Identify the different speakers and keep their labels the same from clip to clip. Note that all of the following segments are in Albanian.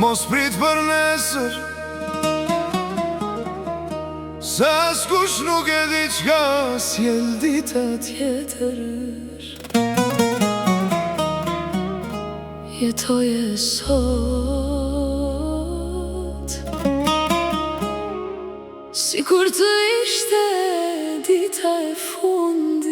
Speaker 1: mos prit për nesër, se askush nuk e di qka sjell dita tjetër.
Speaker 2: Jetoje sot sikur të ishte dita e fundit.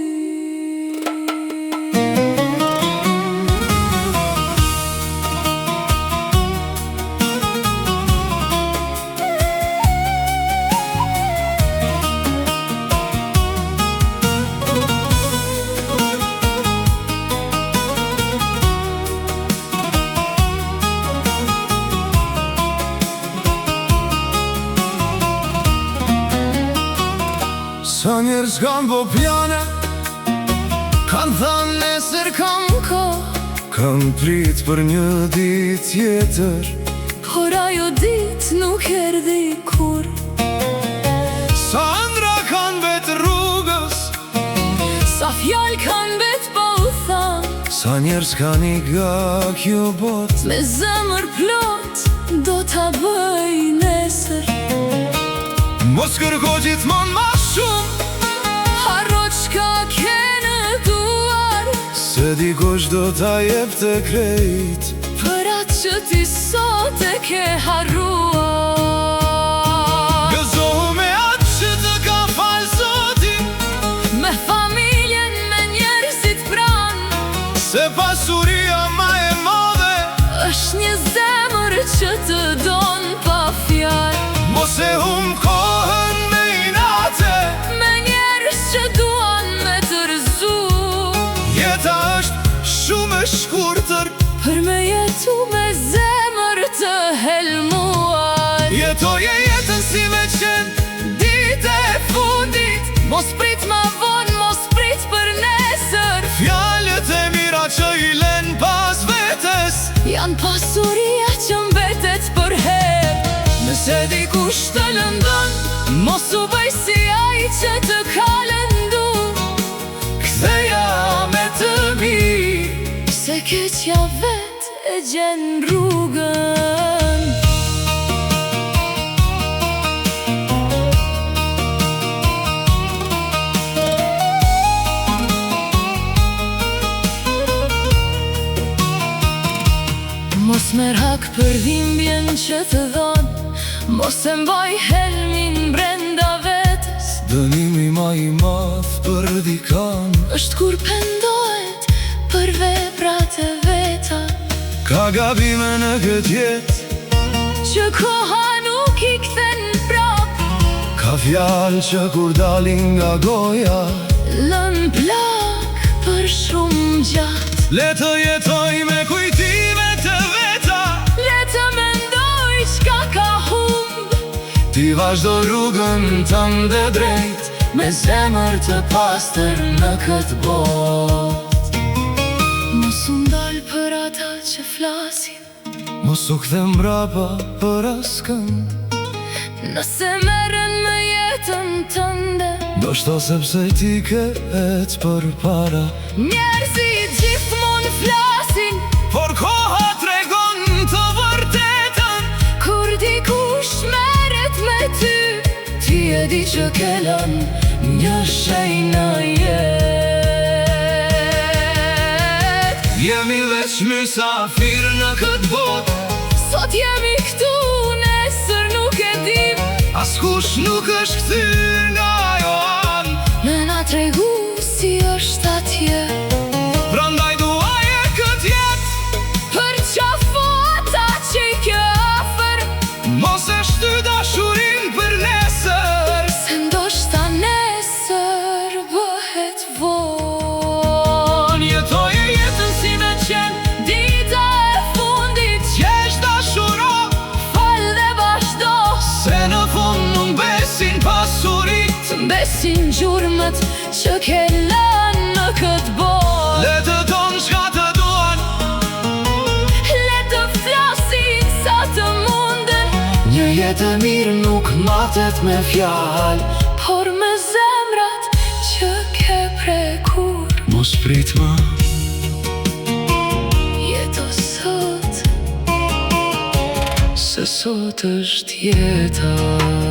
Speaker 1: Sa njerëz kanë bo pjane, kanë thanë nesër kam kohë, kanë prit për një dit tjetër,
Speaker 2: Por ajo dit nuk erdhi kur.
Speaker 1: sa ëndra kanë vet rrugës,
Speaker 2: Sa fjallë kanë bet pa u thanë,
Speaker 1: sa njerëz kanë i nga kjo bot.
Speaker 2: me zemër plot do t'a bëj nesër.
Speaker 1: Mos kërko gjithmon ma shumë,
Speaker 2: Harro qka ke në duar,
Speaker 1: se dikush do t'a jep të krejt.
Speaker 2: për atë që ti sot e ke harruar.
Speaker 1: Gëzohu me atë që të ka falë zoti,
Speaker 2: Me familjen, me njerëzit pran,
Speaker 1: se pasuria ma e madhe
Speaker 2: është një zemër që të don pa fjallë.
Speaker 1: mos e hum kohën me inate.
Speaker 2: Me njerëz që duan me të rëzu,
Speaker 1: Jeta është shumë e shkurtër,
Speaker 2: për me jetu me zemër të helmuar.
Speaker 1: jetoje jetën si me qenë
Speaker 2: Dite e fundit, mos prit ma vonë, mos prit për nesër.
Speaker 1: fjalët e mira që i len pas vetes.
Speaker 2: Janë pasuria që mbetet për herë. Nëse dikush të lëndon, mos u bëj si ai që të ka lëndu.
Speaker 1: Ktheja me të mirë,
Speaker 2: Se keqja vet e gjen rrugën. Mos mer hak për dhimbjen që të dhon, mos e mbaj helmin brenda vetës.
Speaker 1: dënimi ma i madh për dikan,
Speaker 2: Është kur pendohet për veprat e veta,
Speaker 1: ka gabime në këtë jetë,
Speaker 2: që koha nuk i kthen prap,
Speaker 1: ka fjalë që kur dalin nga goja.
Speaker 2: lën plak për shumë gjatë.
Speaker 1: Le të jetoj me kujtime të veta,
Speaker 2: Le të mendoj qka ka humb,
Speaker 1: ti vazhdo rrugën tënde drejt,
Speaker 2: me zemër të pastër në këtë botë. Mos u ndal për ata që flasin,
Speaker 1: mos u kthem mbrapa për askënd,
Speaker 2: nëse merren me jetën tënde.
Speaker 1: do shto sepse ti ke et për para.
Speaker 2: Njerëzit gjithmonë flasin,
Speaker 1: Por koha tregon të vërtetën,
Speaker 2: kur dikush merret me ty, ti e di që ke lënë një shenjë në jetë.
Speaker 1: jemi veç mysafir në këtë botë,
Speaker 2: Sot jemi këtu, nesër nuk e dim,
Speaker 1: askush nuk është kthyer nga ajo anë.
Speaker 2: me na tregu si është atje.
Speaker 1: Prandaj duaje këtë jetë,
Speaker 2: Për qafo ata që i ke afer,
Speaker 1: mos e shty dashurin për nesër.
Speaker 2: se ndoshta nesër bëhet vonë.
Speaker 1: Jetoje jetën si me qenë,
Speaker 2: Dita e fundit,
Speaker 1: qesh dashuro,
Speaker 2: fal dhe vazhdo,
Speaker 1: se në fund nuk besin pasurit.
Speaker 2: të mbesin gjurmët që ke lënë në këtë botë.
Speaker 1: Le të tonë shka të duan,
Speaker 2: Le të flasin sa të munden,
Speaker 1: një jetë e mirë nuk matet me fjalë.
Speaker 2: por me zemrat që ke prekur.
Speaker 1: Mos prit më,
Speaker 2: Jeto sot se sot është jeta.